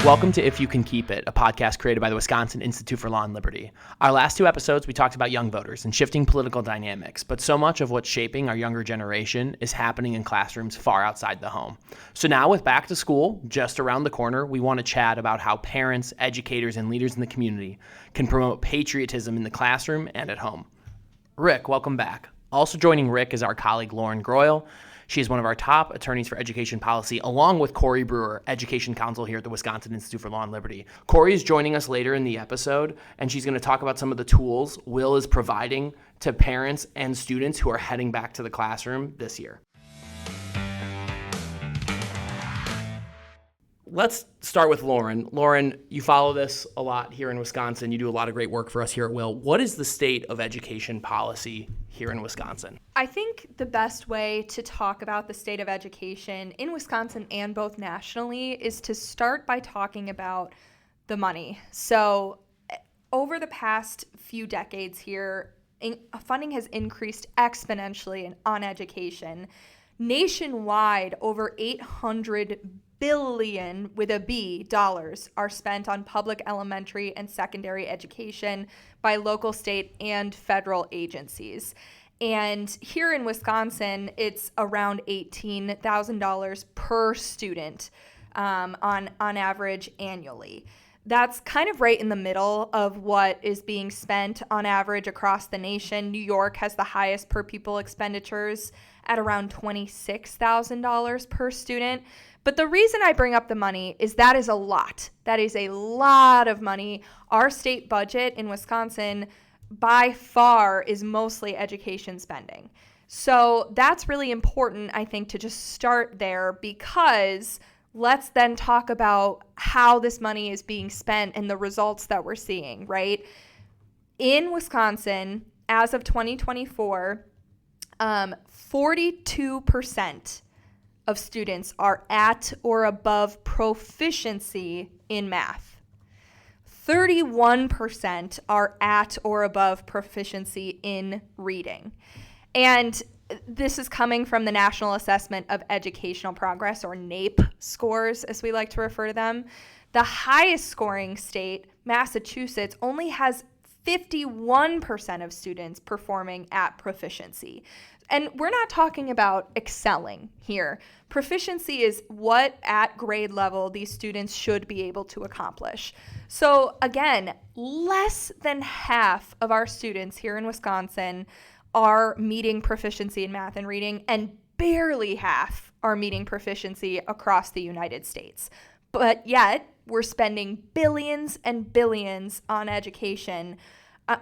Welcome to If You Can Keep It, a podcast created by the Wisconsin Institute for Law and Liberty. Our last two episodes, we talked about young voters and shifting political dynamics, but so much of what's shaping our younger generation is happening in classrooms far outside the home. So now with back to school just around the corner, we want to chat about how parents, educators, and leaders in the community can promote patriotism in the classroom and at home. Rick, welcome back. Also joining Rick is our colleague Lauren Groyle. She is one of our top attorneys for education policy, along with Corey Brewer, education counsel here at the Wisconsin Institute for Law and Liberty. Corey is joining us later in the episode, and she's going to talk about some of the tools Will is providing to parents and students who are heading back to the classroom this year. Let's start with Lauren. Lauren, you follow this a lot here in Wisconsin. You do a lot of great work for us here at Will. What is the state of education policy here in Wisconsin? I think the best way to talk about the state of education in Wisconsin and both nationally is to start by talking about the money. So over the past few decades here, funding has increased exponentially on education. Nationwide, over $800 billion with a B dollars are spent on public elementary and secondary education by local, state, and federal agencies. And here in Wisconsin, it's around $18,000 per student on average annually. That's kind of right in the middle of what is being spent on average across the nation. New York has the highest per pupil expenditures at around $26,000 per student. But the reason I bring up the money is that is a lot. That is a lot of money. Our state budget in Wisconsin by far is mostly education spending. So that's really important, I think, to just start there, because let's then talk about how this money is being spent and the results that we're seeing, right? In Wisconsin, as of 2024, 42% of students are at or above proficiency in math. 31% are at or above proficiency in reading. And this is coming from the National Assessment of Educational Progress, or NAEP scores, as we like to refer to them. The highest scoring state, Massachusetts, only has 51% of students performing at proficiency. And we're not talking about excelling here. Proficiency is what at grade level these students should be able to accomplish. So again, less than half of our students here in Wisconsin are meeting proficiency in math and reading, and barely half are meeting proficiency across the United States. But yet, we're spending billions and billions on education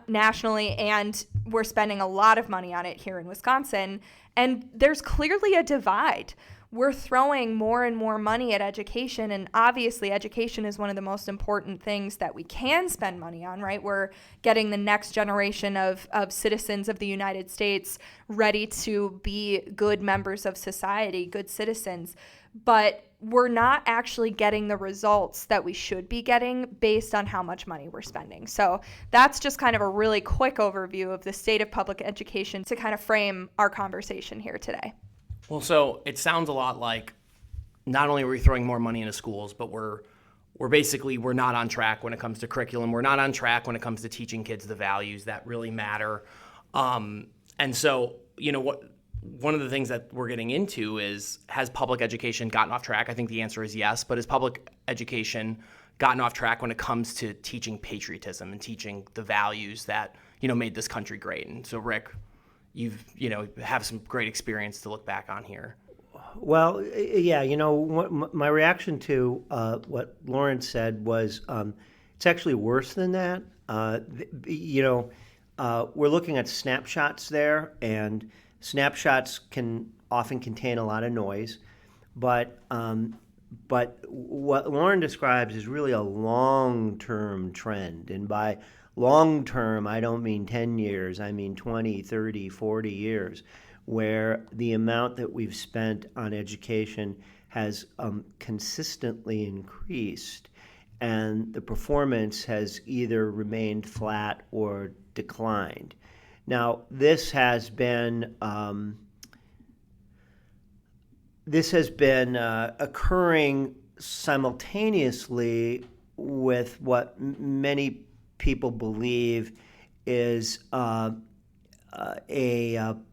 nationally, and we're spending a lot of money on it here in Wisconsin, and there's clearly a divide. We're throwing more and more money at education, and obviously education is one of the most important things that we can spend money on, right? We're getting the next generation of citizens of the United States ready to be good members of society, good citizens, but we're not actually getting the results that we should be getting based on how much money we're spending. So that's just kind of a really quick overview of the state of public education to kind of frame our conversation here today. Well, so it sounds a lot like not only are we throwing more money into schools, but we're not on track when it comes to curriculum. We're not on track when it comes to teaching kids the values that really matter. And so, one of the things that we're getting into is, has public education gotten off track? I think the answer is yes, but has public education gotten off track when it comes to teaching patriotism and teaching the values that, made this country great? And so, Rick, you've have some great experience to look back on here. Well, yeah, my reaction to what Lauren said was it's actually worse than that. We're looking at snapshots there, and snapshots can often contain a lot of noise, but what Lauren describes is really a long-term trend, and by long-term, I don't mean 10 years, I mean 20, 30, 40 years, where the amount that we've spent on education has consistently increased, and the performance has either remained flat or declined. Now, this has been occurring simultaneously with what many people believe is a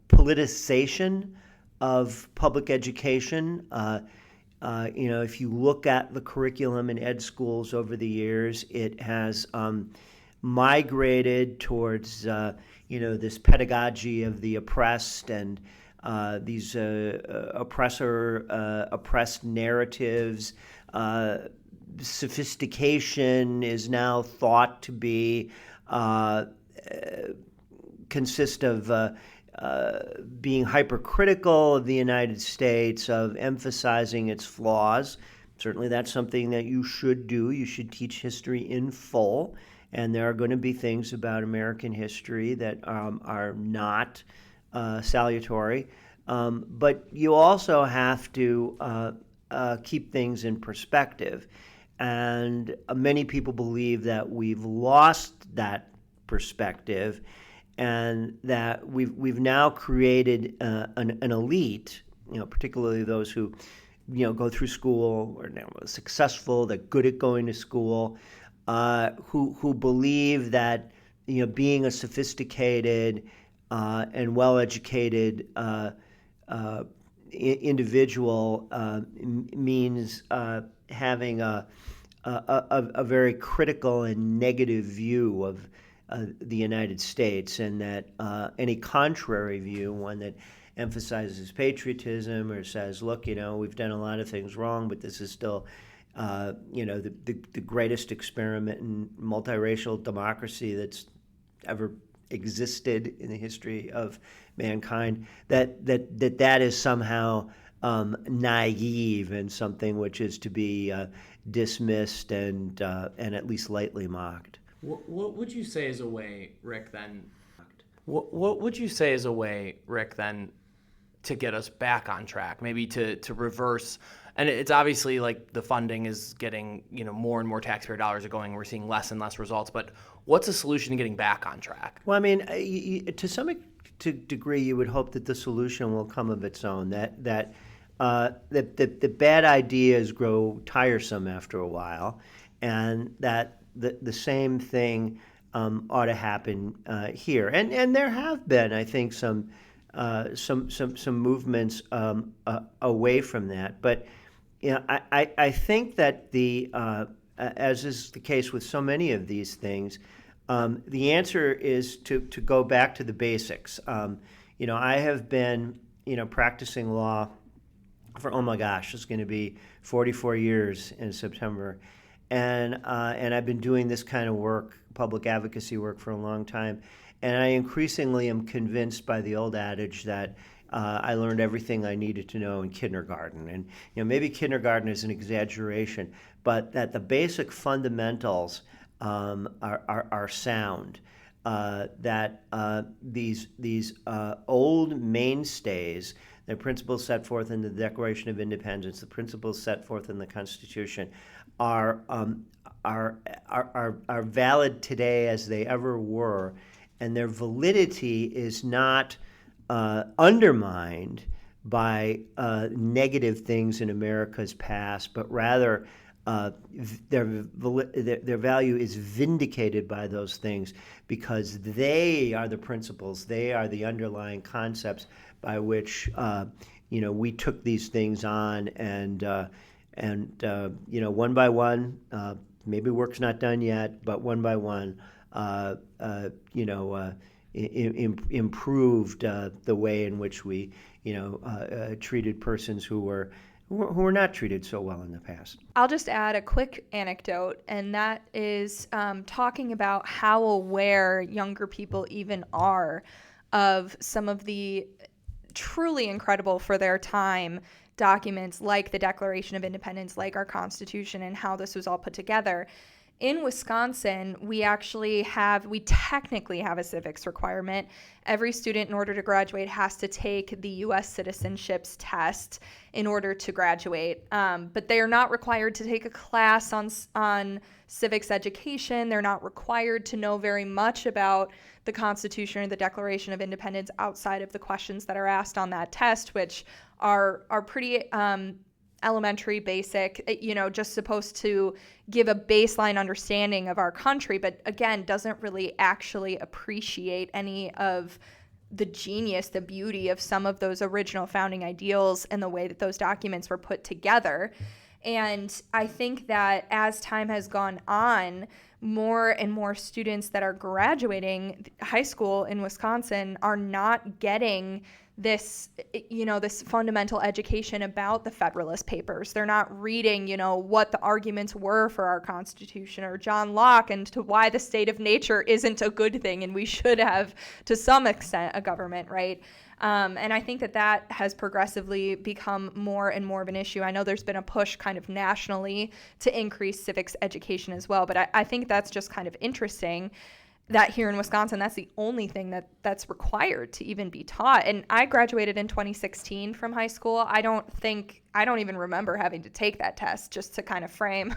politicization of public education. If you look at the curriculum in ed schools over the years, it has migrated towards this pedagogy of the oppressed and these oppressed narratives. Sophistication is now thought to be consist of being hypercritical of the United States, of emphasizing its flaws. Certainly that's something that you should do. You should teach history in full. And there are going to be things about American history that are not salutary. But you also have to keep things in perspective. And many people believe that we've lost that perspective, and that we've now created an elite, particularly those who, go through school, or now successful, they're good at going to school, who believe that being a sophisticated and well-educated individual means having a very critical and negative view of the United States, and that any contrary view, one that emphasizes patriotism or says, look, we've done a lot of things wrong, but this is still the greatest experiment in multiracial democracy that's ever existed in the history of mankind, that is somehow naive and something which is to be dismissed and at least lightly mocked. What would you say is a way, Rick, then? What would you say is a way, Rick, then, to get us back on track? Maybe to reverse, and it's obviously like the funding is getting, more and more taxpayer dollars are going. We're seeing less and less results. But what's a solution to getting back on track? Well, I mean, to some degree, you would hope that the solution will come of its own. That the bad ideas grow tiresome after a while, and that the same thing ought to happen here. And there have been, I think, some movements away from that. But I think that as is the case with so many of these things, the answer is to go back to the basics. I have been practicing law for, oh my gosh, it's going to be 44 years in September. And I've been doing this kind of work, public advocacy work, for a long time. And I increasingly am convinced by the old adage that I learned everything I needed to know in kindergarten. And maybe kindergarten is an exaggeration, but that the basic fundamentals are sound. That these old mainstays, the principles set forth in the Declaration of Independence, the principles set forth in the Constitution, are valid today as they ever were, and their validity is not undermined by negative things in America's past, but rather their value is vindicated by those things, because they are the principles, they are the underlying concepts by which we took these things on, and one by one, maybe work's not done yet, but one by one, improved the way in which we treated persons who were not treated so well in the past. I'll just add a quick anecdote, and that is talking about how aware younger people even are of some of the truly incredible for their time documents like the Declaration of Independence, like our Constitution, and how this was all put together. In Wisconsin, we technically have a civics requirement. Every student, in order to graduate, has to take the U.S. citizenships test in order to graduate. But they are not required to take a class on civics education. They're not required to know very much about the Constitution or the Declaration of Independence outside of the questions that are asked on that test, which are pretty elementary, basic, just supposed to give a baseline understanding of our country, but again, doesn't really actually appreciate any of the genius, the beauty of some of those original founding ideals and the way that those documents were put together. And I think that as time has gone on, more and more students that are graduating high school in Wisconsin are not getting this, this fundamental education about the Federalist Papers. They're not reading, what the arguments were for our Constitution, or John Locke, and to why the state of nature isn't a good thing and we should have, to some extent, a government, right? And I think that has progressively become more and more of an issue. I know there's been a push kind of nationally to increase civics education as well, but I think that's just kind of interesting that here in Wisconsin, that's the only thing that's required to even be taught. And I graduated in 2016 from high school. I don't even remember having to take that test, just to kind of frame.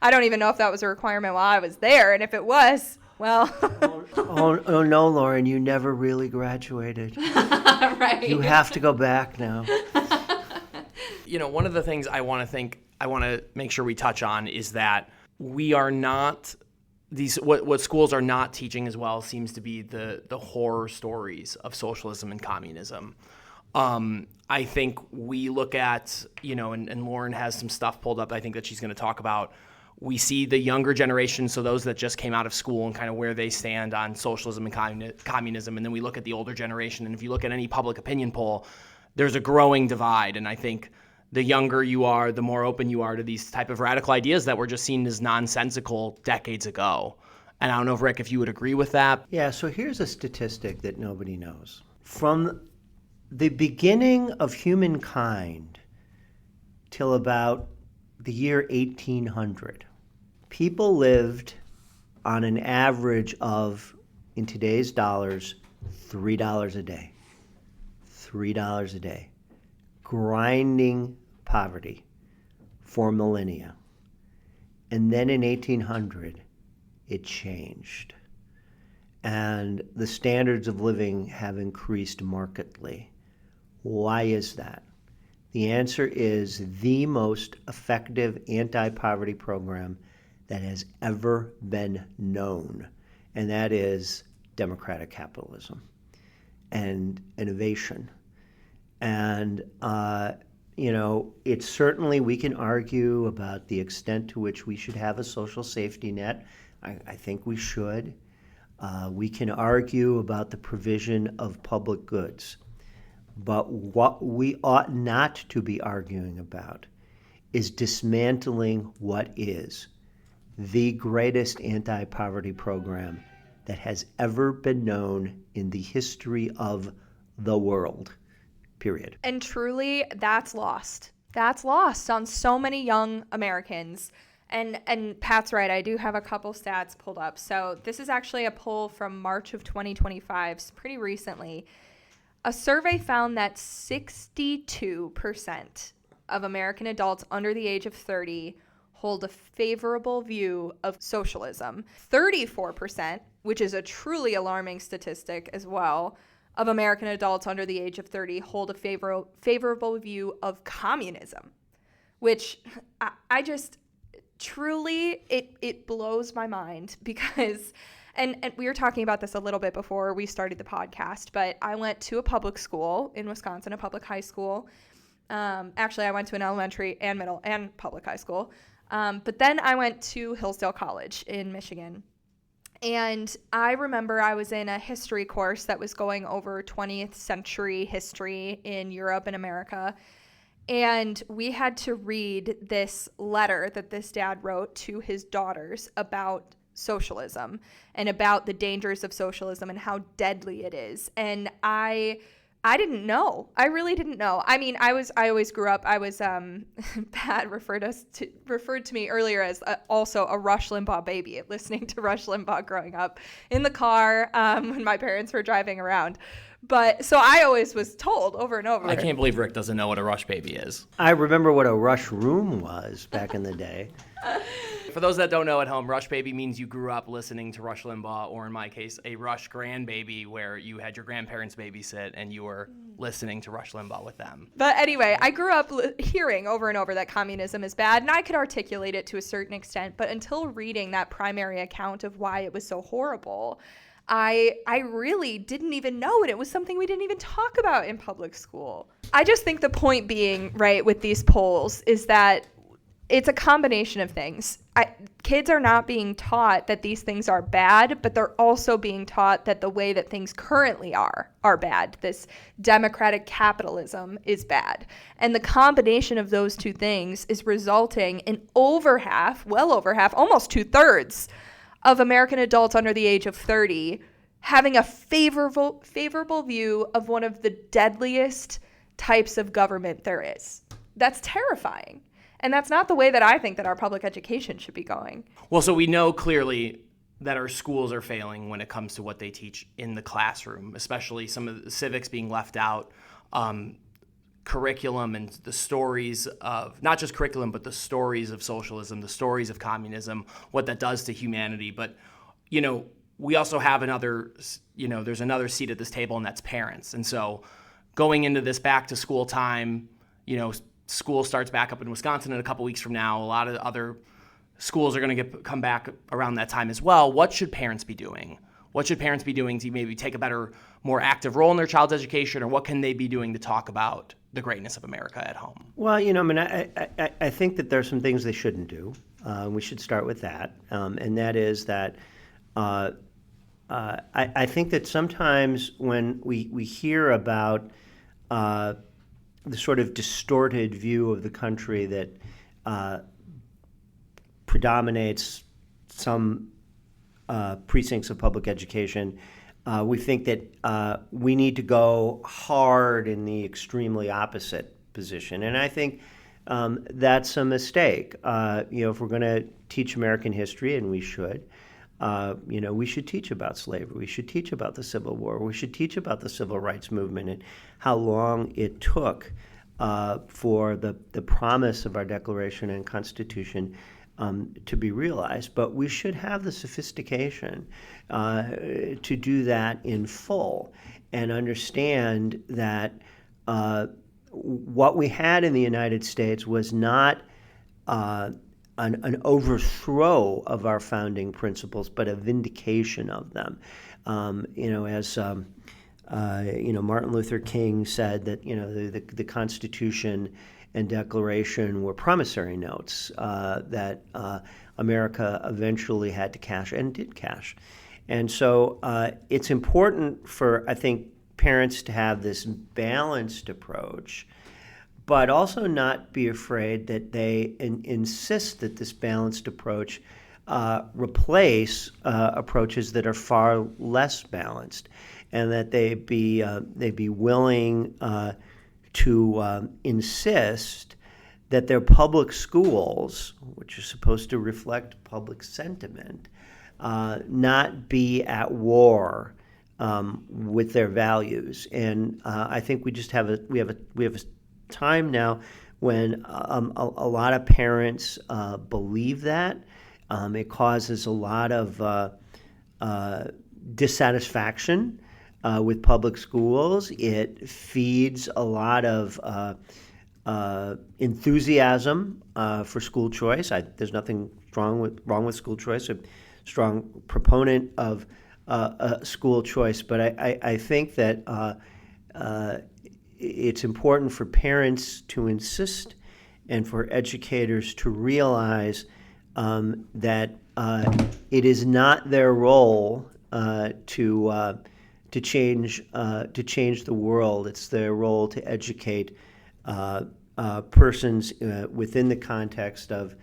I don't even know if that was a requirement while I was there. And if it was, well. oh no, Lauren, you never really graduated. Right. You have to go back now. One of the things I want to make sure we touch on is that we are not what schools are not teaching as well seems to be the horror stories of socialism and communism. I think we look at, and Lauren has some stuff pulled up I think that she's going to talk about. We see the younger generation, so those that just came out of school and kind of where they stand on socialism and communism. And then we look at the older generation. And if you look at any public opinion poll, there's a growing divide. And I think the younger you are, the more open you are to these type of radical ideas that were just seen as nonsensical decades ago. And I don't know, Rick, if you would agree with that. Yeah, so here's a statistic that nobody knows. From the beginning of humankind till about the year 1800, people lived on an average of, in today's dollars, $3 a day. $3 a day. Grinding poverty for millennia. And then in 1800, it changed. And the standards of living have increased markedly. Why is that? The answer is the most effective anti-poverty program that has ever been known, and that is democratic capitalism and innovation. And it's certainly, we can argue about the extent to which we should have a social safety net. I think we should. We can argue about the provision of public goods. But what we ought not to be arguing about is dismantling what is the greatest anti-poverty program that has ever been known in the history of the world. Period. And truly, that's lost. That's lost on so many young Americans. And Pat's right, I do have a couple stats pulled up. So this is actually a poll from March of 2025, so pretty recently. A survey found that 62% of American adults under the age of 30 hold a favorable view of socialism. 34%, which is a truly alarming statistic as well, of American adults under the age of 30 hold a favorable view of communism, which I just truly, it blows my mind because, and we were talking about this a little bit before we started the podcast, but I went to a public school in Wisconsin, a public high school. Actually, I went to an elementary and middle and public high school. But then I went to Hillsdale College in Michigan. And I remember I was in a history course that was going over 20th century history in Europe and America. And we had to read this letter that this dad wrote to his daughters about socialism and about the dangers of socialism and how deadly it is. And I didn't know. I really didn't know. I mean, I always grew up. I was Pat referred to me earlier as also a Rush Limbaugh baby, listening to Rush Limbaugh growing up in the car when my parents were driving around. But so I always was told over and over. I can't believe Rick doesn't know what a Rush baby is. I remember what a Rush room was back in the day. For those that don't know at home, Rush Baby means you grew up listening to Rush Limbaugh, or in my case, a Rush grandbaby, where you had your grandparents babysit and you were listening to Rush Limbaugh with them. But anyway, I grew up hearing over and over that communism is bad, and I could articulate it to a certain extent, but until reading that primary account of why it was so horrible, I really didn't even know it. It was something we didn't even talk about in public school. I just think the point being, right, with these polls is that it's a combination of things. Kids are not being taught that these things are bad, but they're also being taught that the way that things currently are bad. This democratic capitalism is bad. And the combination of those two things is resulting in well over half, almost 2/3 of American adults under the age of 30 having a favorable view of one of the deadliest types of government there is. That's terrifying. And that's not the way that I think that our public education should be going. Well, so we know clearly that our schools are failing when it comes to what they teach in the classroom, especially some of the civics being left out, curriculum and the stories of, not just curriculum, but the stories of socialism, the stories of communism, what that does to humanity. But, we also have there's another seat at this table, and that's parents. And so going into this back to school time, school starts back up in Wisconsin in a couple weeks from now. A lot of other schools are going to come back around that time as well. What should parents be doing? What should parents be doing to maybe take a better, more active role in their child's education, or what can they be doing to talk about the greatness of America at home? Well, I think that there's some things they shouldn't do. We should start with that, and that is that I think that sometimes when we hear about the sort of distorted view of the country that predominates some precincts of public education, we think that we need to go hard in the extremely opposite position. And I think that's a mistake. If we're going to teach American history, and we should, we should teach about slavery. We should teach about the Civil War. We should teach about the Civil Rights Movement and how long it took for the promise of our Declaration and Constitution to be realized. But we should have the sophistication to do that in full and understand that what we had in the United States was not an overthrow of our founding principles, but a vindication of them. As Martin Luther King said that the Constitution and Declaration were promissory notes that America eventually had to cash and did cash. And so it's important for, I think, parents to have this balanced approach, but also not be afraid that they insist that this balanced approach replace approaches that are far less balanced, and that they be willing to insist that their public schools, which are supposed to reflect public sentiment, not be at war with their values. And I think we have a time now when a lot of parents believe that. It causes a lot of dissatisfaction with public schools. It feeds a lot of enthusiasm for school choice. There's nothing wrong with school choice. I'm a strong proponent of school choice, but I think that it's important for parents to insist and for educators to realize that it is not their role to change the world. It's their role to educate persons within the context of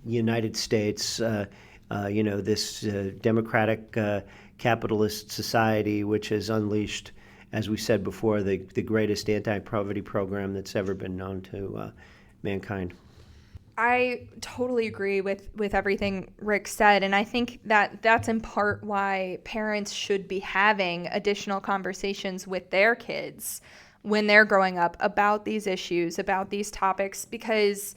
United States. This democratic capitalist society, which has unleashed, as we said before, the greatest anti-poverty program that's ever been known to mankind. I totally agree with everything Rick said, and I think that that's in part why parents should be having additional conversations with their kids when they're growing up about these issues, about these topics, because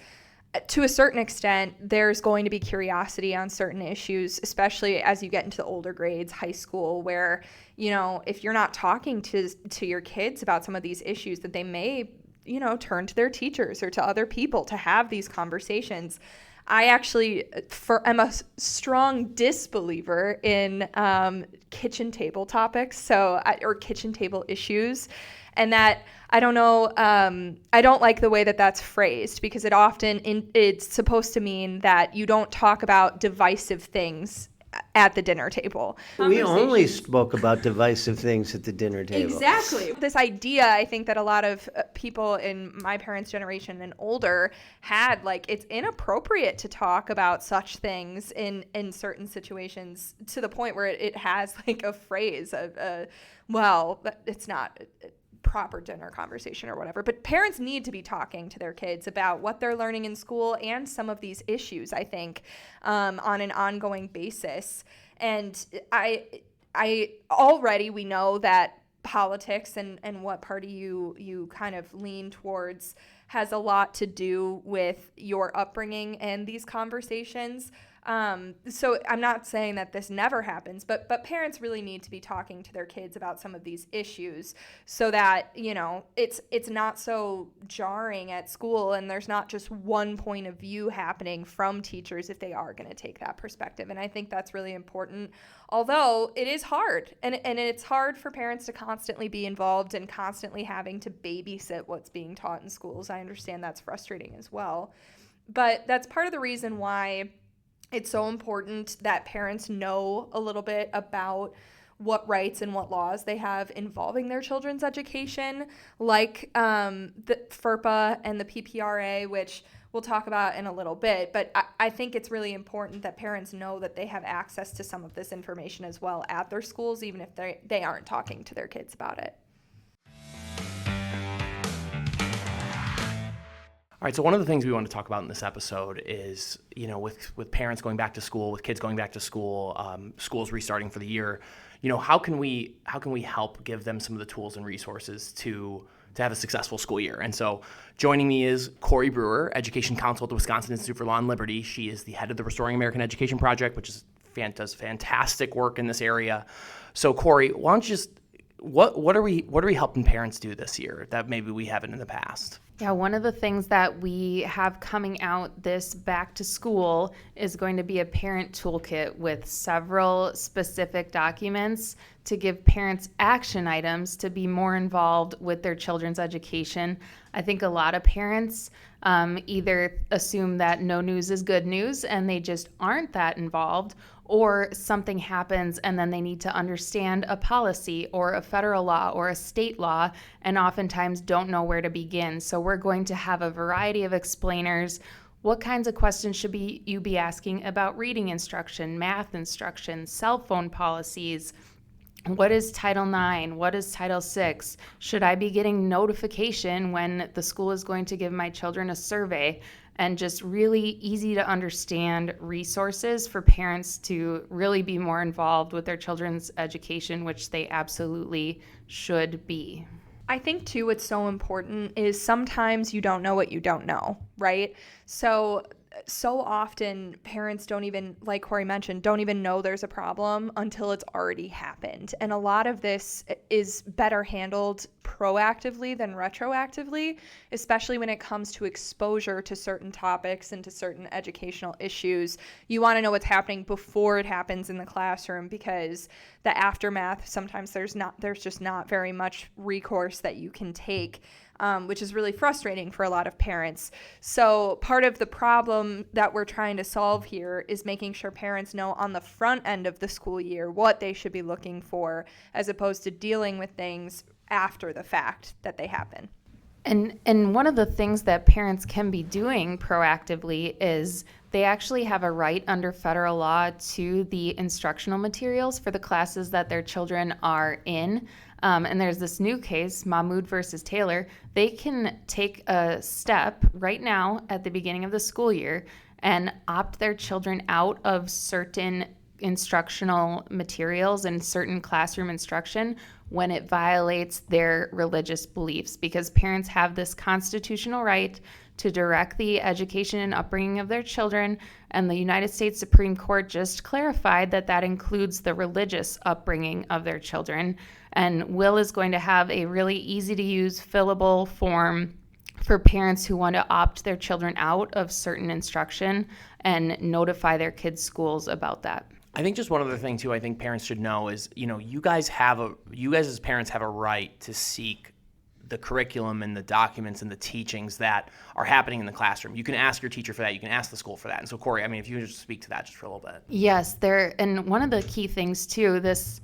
to a certain extent, there's going to be curiosity on certain issues, especially as you get into the older grades, high school, where, if you're not talking to your kids about some of these issues, that they may, turn to their teachers or to other people to have these conversations. I actually am a strong disbeliever in kitchen table topics, or kitchen table issues, and that I don't know. I don't like the way that that's phrased, because it often it's supposed to mean that you don't talk about divisive things at the dinner table. We only spoke about divisive things at the dinner table. Exactly. This idea, I think, that a lot of people in my parents' generation and older had, like, it's inappropriate to talk about such things in certain situations, to the point where it has like a phrase of, well, it's not proper dinner conversation or whatever, but parents need to be talking to their kids about what they're learning in school and some of these issues, I think, on an ongoing basis. And I already, we know that politics and what party you kind of lean towards has a lot to do with your upbringing and these conversations. So I'm not saying that this never happens, but parents really need to be talking to their kids about some of these issues, so that, it's not so jarring at school, and there's not just one point of view happening from teachers if they are going to take that perspective. And I think that's really important, although it is hard, and it's hard for parents to constantly be involved and constantly having to babysit what's being taught in schools. I understand that's frustrating as well, but that's part of the reason why it's so important that parents know a little bit about what rights and what laws they have involving their children's education, like the FERPA and the PPRA, which we'll talk about in a little bit. But I think it's really important that parents know that they have access to some of this information as well at their schools, even if they aren't talking to their kids about it. All right, so one of the things we want to talk about in this episode is, with parents going back to school, with kids going back to school, schools restarting for the year, how can we help give them some of the tools and resources to have a successful school year? And so joining me is Corey Brewer, Education Counsel at the Wisconsin Institute for Law and Liberty. She is the head of the Restoring American Education Project, which does fantastic work in this area. So Corey, why don't you just what are we helping parents do this year that maybe we haven't in the past? Yeah, one of the things that we have coming out this back to school is going to be a parent toolkit with several specific documents to give parents action items to be more involved with their children's education. I think a lot of parents either assume that no news is good news and they just aren't that involved, or something happens and then they need to understand a policy or a federal law or a state law and oftentimes don't know where to begin. So we're going to have a variety of explainers. What kinds of questions should you be asking about reading instruction, math instruction, cell phone policies? What is Title IX? What is Title VI? Should I be getting notification when the school is going to give my children a survey? And just really easy to understand resources for parents to really be more involved with their children's education, which they absolutely should be. I think, too, what's so important is sometimes you don't know what you don't know, right? So often parents don't even, like Corey mentioned, don't even know there's a problem until it's already happened. And a lot of this is better handled proactively than retroactively, especially when it comes to exposure to certain topics and to certain educational issues. You want to know what's happening before it happens in the classroom, because the aftermath, sometimes there's just not very much recourse that you can take. Which is really frustrating for a lot of parents. So part of the problem that we're trying to solve here is making sure parents know on the front end of the school year what they should be looking for, as opposed to dealing with things after the fact that they happen. And one of the things that parents can be doing proactively is they actually have a right under federal law to the instructional materials for the classes that their children are in. And there's this new case, Mahmoud versus Taylor. They can take a step right now at the beginning of the school year and opt their children out of certain instructional materials and certain classroom instruction when it violates their religious beliefs, because parents have this constitutional right to direct the education and upbringing of their children, and the United States Supreme Court just clarified that that includes the religious upbringing of their children. And Will is going to have a really easy-to-use, fillable form for parents who want to opt their children out of certain instruction and notify their kids' schools about that. I think just one other thing too, I think parents should know is, you guys as parents have a right to seek the curriculum and the documents and the teachings that are happening in the classroom. You can ask your teacher for that. You can ask the school for that. And so Corey, if you could just speak to that just for a little bit. Yes, and one of the key things too, this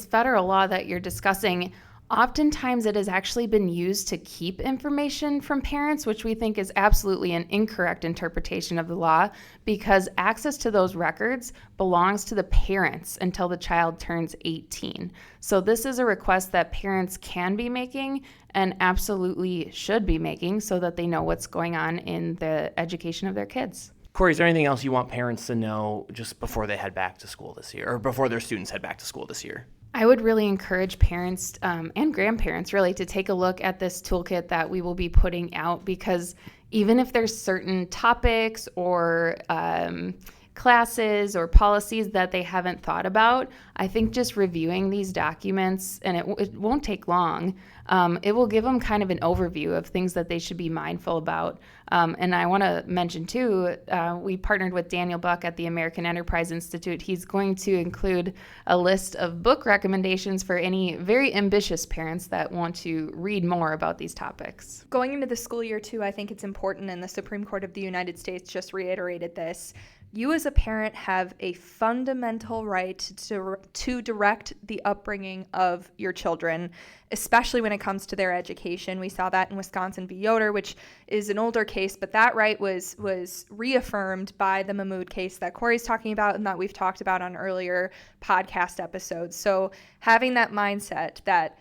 federal law that you're discussing, oftentimes it has actually been used to keep information from parents, which we think is absolutely an incorrect interpretation of the law, because access to those records belongs to the parents until the child turns 18. So this is a request that parents can be making and absolutely should be making so that they know what's going on in the education of their kids. Corey, is there anything else you want parents to know just before they head back to school this year, or before their students head back to school this year? I would really encourage parents and grandparents really to take a look at this toolkit that we will be putting out, because even if there's certain topics or classes or policies that they haven't thought about, I think just reviewing these documents, and it won't take long, it will give them kind of an overview of things that they should be mindful about. And I want to mention too, we partnered with Daniel Buck at the American Enterprise Institute. He's going to include a list of book recommendations for any very ambitious parents that want to read more about these topics. Going into the school year too, I think it's important, and the Supreme Court of the United States just reiterated this. You as a parent have a fundamental right to direct the upbringing of your children, especially when it comes to their education. We saw that in Wisconsin v. Yoder, which is an older case, but that right was reaffirmed by the Mahmoud case that Corey's talking about and that we've talked about on earlier podcast episodes. So having that mindset that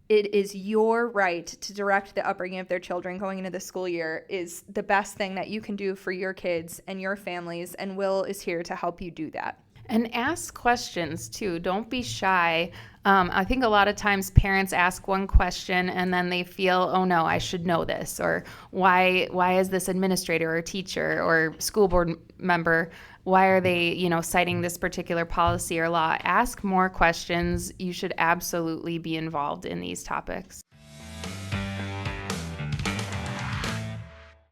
it is your right to direct the upbringing of their children going into the school year is the best thing that you can do for your kids and your families, and Will is here to help you do that. And ask questions too. Don't be shy. I think a lot of times parents ask one question and then they feel, oh no, I should know this, or why is this administrator or teacher or school board member, why are they, citing this particular policy or law? Ask more questions. You should absolutely be involved in these topics.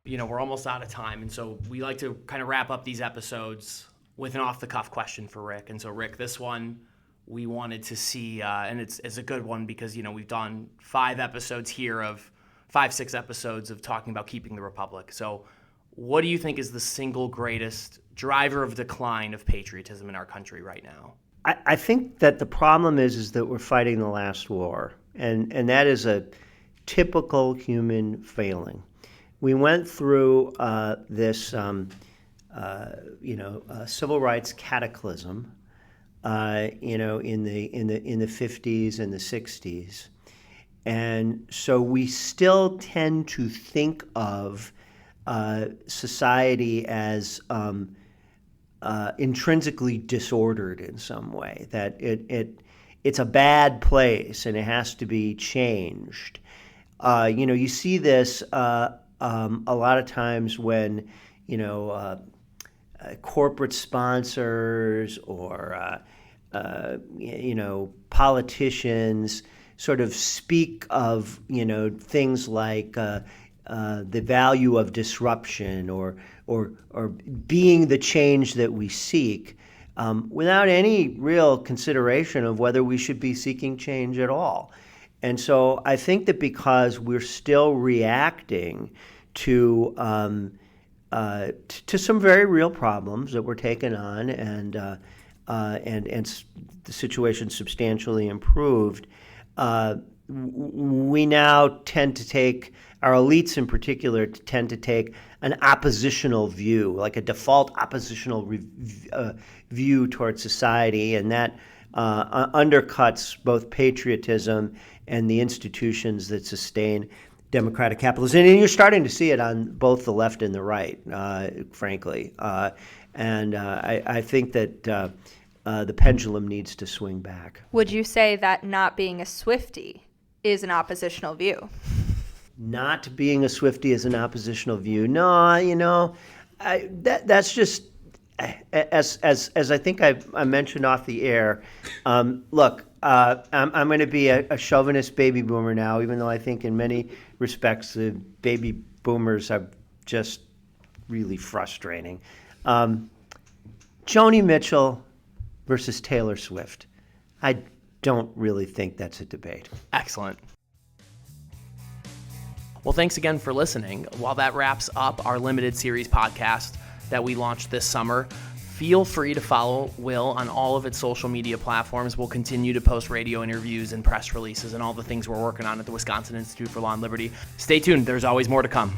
We're almost out of time, and so we like to kind of wrap up these episodes with an off-the-cuff question for Rick. And so, Rick, this one we wanted to see, and it's a good one because, we've done 6 episodes of talking about keeping the republic. So what do you think is the single greatest driver of decline of patriotism in our country right now? I think that the problem is that we're fighting the last war, and that is a typical human failing. We went through this civil rights cataclysm, in the 50s and the 60s, and so we still tend to think of society as intrinsically disordered in some way. That it's a bad place and it has to be changed. You see this a lot of times when corporate sponsors or politicians sort of speak of things like the value of disruption or being the change that we seek, without any real consideration of whether we should be seeking change at all. And so I think that because we're still reacting to some very real problems that were taken on, and the situation substantially improved, we now tend to take, our elites in particular, tend to take an oppositional view, like a default oppositional view towards society, and that undercuts both patriotism and the institutions that sustain democratic capitalism. And you're starting to see it on both the left and the right, frankly. And I think that the pendulum needs to swing back. Would you say that not being a Swiftie is an oppositional view? not being a Swiftie is an oppositional view. No, that's just as I think I mentioned off the air. Look, I'm going to be a chauvinist baby boomer now, even though I think in many respects the baby boomers are just really frustrating. Joni Mitchell versus Taylor Swift. I don't really think that's a debate. Excellent. Well, thanks again for listening. While that wraps up our limited series podcast that we launched this summer, feel free to follow Will on all of its social media platforms. We'll continue to post radio interviews and press releases and all the things we're working on at the Wisconsin Institute for Law and Liberty. Stay tuned. There's always more to come.